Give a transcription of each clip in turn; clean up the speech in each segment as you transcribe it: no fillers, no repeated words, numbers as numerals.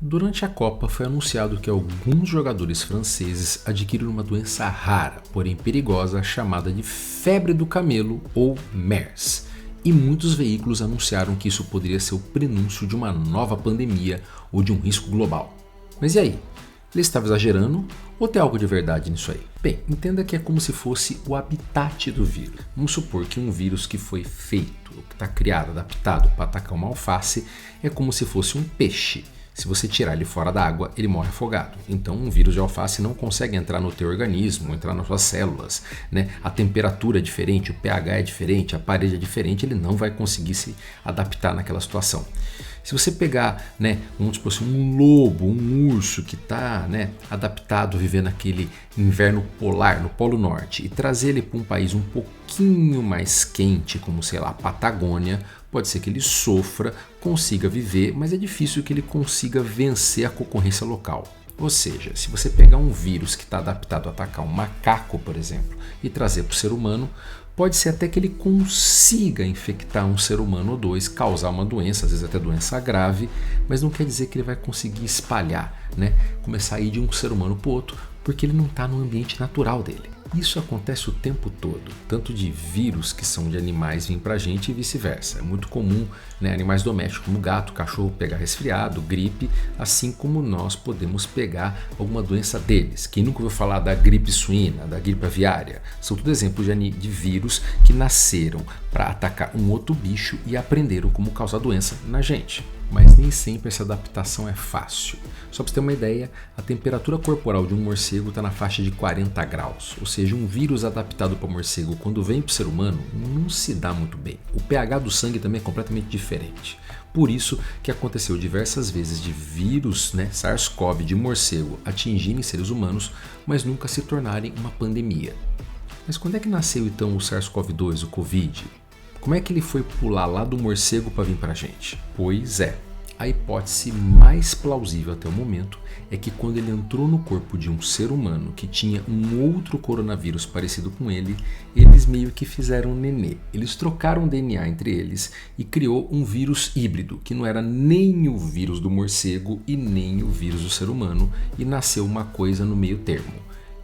Durante a Copa foi anunciado que alguns jogadores franceses adquiriram uma doença rara, porém perigosa, chamada de febre do camelo ou MERS. E muitos veículos anunciaram que isso poderia ser o prenúncio de uma nova pandemia ou de um risco global. Mas e aí? Ele estava exagerando ou tem algo de verdade nisso aí? Bem, entenda que é como se fosse o habitat do vírus. Vamos supor que um vírus que foi feito, que está criado, adaptado para atacar uma alface, é como se fosse um peixe. Se você tirar ele fora da água, ele morre afogado. Então, um vírus de alface não consegue entrar no teu organismo, entrar nas suas células, né? A temperatura é diferente, o pH é diferente, a parede é diferente, ele não vai conseguir se adaptar naquela situação. Se você pegar, vamos supor assim, um lobo, um urso que está adaptado a viver naquele inverno polar, no Polo Norte, e trazer ele para um país um pouquinho mais quente, como sei lá, a Patagônia, pode ser que ele sofra, consiga viver, mas é difícil que ele consiga vencer a concorrência local. Ou seja, se você pegar um vírus que está adaptado a atacar um macaco, por exemplo, e trazer para o ser humano, pode ser até que ele consiga infectar um ser humano ou dois, causar uma doença, às vezes até doença grave, mas não quer dizer que ele vai conseguir espalhar, começar a ir de um ser humano para o outro, porque ele não está no ambiente natural dele. Isso acontece o tempo todo, tanto de vírus que são de animais vir para a gente e vice-versa. É muito comum animais domésticos como gato, cachorro pegar resfriado, gripe, assim como nós podemos pegar alguma doença deles. Quem nunca ouviu falar da gripe suína, da gripe aviária? São tudo exemplos de vírus que nasceram para atacar um outro bicho e aprenderam como causar doença na gente. Mas nem sempre essa adaptação é fácil. Só para você ter uma ideia, a temperatura corporal de um morcego está na faixa de 40 graus, ou seja, um vírus adaptado para o morcego quando vem para o ser humano não se dá muito bem. O pH do sangue também é completamente diferente. Por isso que aconteceu diversas vezes de vírus, SARS-CoV de morcego atingirem seres humanos, mas nunca se tornarem uma pandemia. Mas quando é que nasceu então o SARS-CoV-2, o Covid? Como é que ele foi pular lá do morcego para vir para a gente? Pois é, a hipótese mais plausível até o momento é que quando ele entrou no corpo de um ser humano que tinha um outro coronavírus parecido com ele, eles meio que fizeram um nenê. Eles trocaram DNA entre eles e criou um vírus híbrido, que não era nem o vírus do morcego e nem o vírus do ser humano, e nasceu uma coisa no meio termo,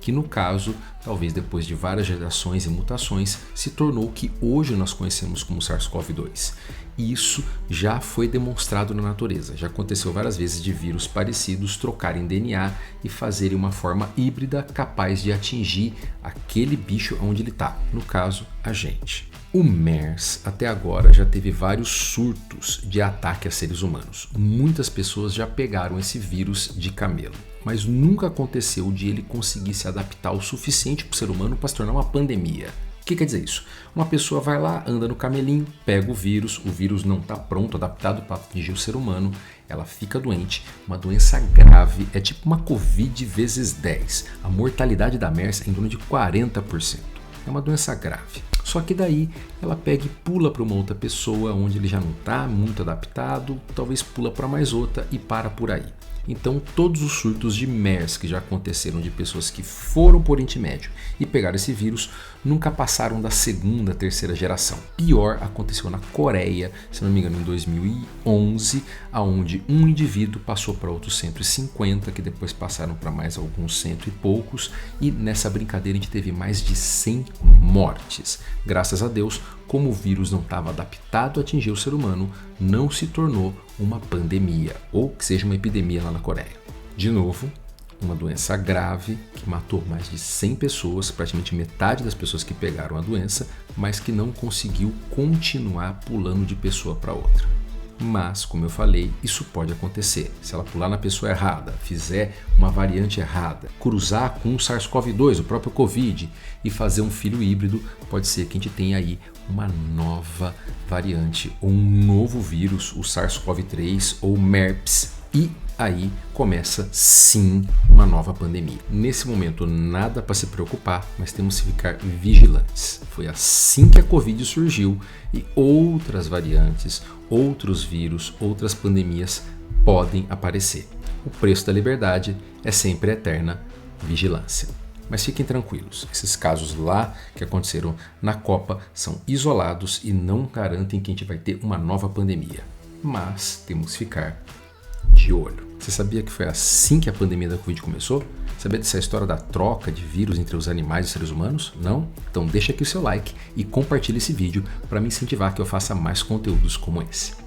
que no caso, talvez depois de várias gerações e mutações, se tornou o que hoje nós conhecemos como SARS-CoV-2. E isso já foi demonstrado na natureza. Já aconteceu várias vezes de vírus parecidos trocarem DNA e fazerem uma forma híbrida capaz de atingir aquele bicho onde ele está, no caso, a gente. O MERS até agora já teve vários surtos de ataque a seres humanos. Muitas pessoas já pegaram esse vírus de camelo, mas nunca aconteceu de ele conseguir se adaptar o suficiente para o ser humano para se tornar uma pandemia. O que quer dizer isso? Uma pessoa vai lá, anda no camelinho, pega o vírus não está pronto, adaptado para atingir o ser humano, ela fica doente, uma doença grave, é tipo uma Covid vezes 10. A mortalidade da MERS é em torno de 40%. É uma doença grave. Só que daí ela pega e pula para uma outra pessoa onde ele já não está muito adaptado, talvez pula para mais outra e para por aí. Então todos os surtos de MERS que já aconteceram de pessoas que foram para o Oriente Médio e pegaram esse vírus nunca passaram da segunda, terceira geração. Pior aconteceu na Coreia, se não me engano em 2011, onde um indivíduo passou para outros 150, que depois passaram para mais alguns cento e poucos, e nessa brincadeira a gente teve mais de 100 mortes. Graças a Deus, como o vírus não estava adaptado a atingir o ser humano, não se tornou uma pandemia, ou que seja uma epidemia lá na Coreia. De novo, uma doença grave que matou mais de 100 pessoas, praticamente metade das pessoas que pegaram a doença, mas que não conseguiu continuar pulando de pessoa para outra. Mas, como eu falei, isso pode acontecer. Se ela pular na pessoa errada, fizer uma variante errada, cruzar com o SARS-CoV-2, o próprio Covid, e fazer um filho híbrido, pode ser que a gente tenha aí uma nova variante, ou um novo vírus, o SARS-CoV-3 ou MERS, e aí começa sim uma nova pandemia. Nesse momento nada para se preocupar, mas temos que ficar vigilantes. Foi assim que a Covid surgiu e outras variantes, outros vírus, outras pandemias podem aparecer. O preço da liberdade é sempre a eterna vigilância. Mas fiquem tranquilos, esses casos lá que aconteceram na Copa são isolados e não garantem que a gente vai ter uma nova pandemia. Mas temos que ficar de olho. Você sabia que foi assim que a pandemia da Covid começou? Sabia dessa história da troca de vírus entre os animais e os seres humanos? Não? Então deixa aqui o seu like e compartilhe esse vídeo para me incentivar que eu faça mais conteúdos como esse.